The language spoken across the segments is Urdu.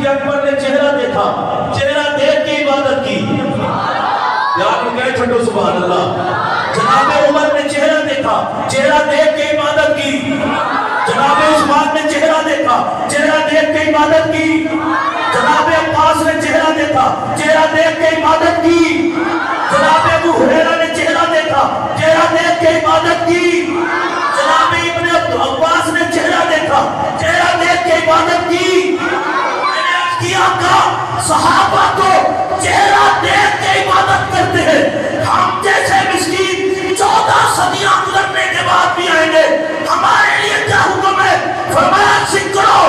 صدیق اکبر نے چہرہ دیکھا، چہرہ دیکھ کے عبادت کی. یار کہے چھٹو سبحان اللہ. جناب عمر نے چہرہ دیکھا، چہرہ دیکھ کے عبادت کی. جناب عثمان نے چہرہ دیکھا، چہرہ دیکھ کے عبادت کی. جناب عباس نے چہرہ دیکھا، چہرہ دیکھ کے عبادت کی. جناب ابو ہریرہ نے چہرہ دیکھا، چہرہ دیکھ کے عبادت کی. جناب ابن عباس نے چہرہ دیکھا، چہرہ دیکھ کے عبادت کی. میں نے عرض کیا کہ صحابہ تو چہرہ دیکھ کے عبادت کرتے ہیں، ہم جیسے مسکین 14 صدیاں گزرنے کے بعد بھی آئیں گے، ہمارے لیے کیا حکم ہے؟ فرمایا ذکرو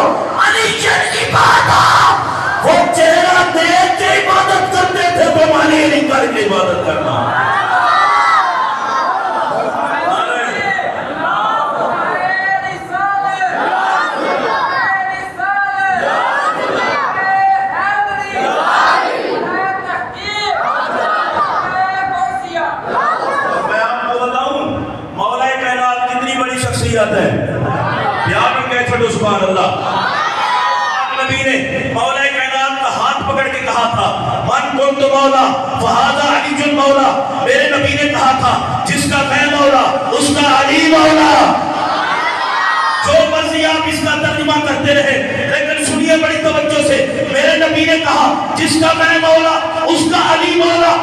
علی عبادت. وہ چہرہ دیکھ کے عبادت کرتے تھے، تو علی علی کر کے عبادت کرنا. سبحان اللہ. نبی نے مولا کائنات کا ہاتھ پکڑ کے کہا تھا من کنت مولا فہذا علی المولا. میرے نبی نے کہا تھا جس کا میں مولا اس کا علی مولا. جو مرضی آپ اس کا ترجمہ کرتے رہے لیکن سنیے بڑی توجہ سے. میرے نبی نے کہا جس کا میں مولا اس کا علی مولا.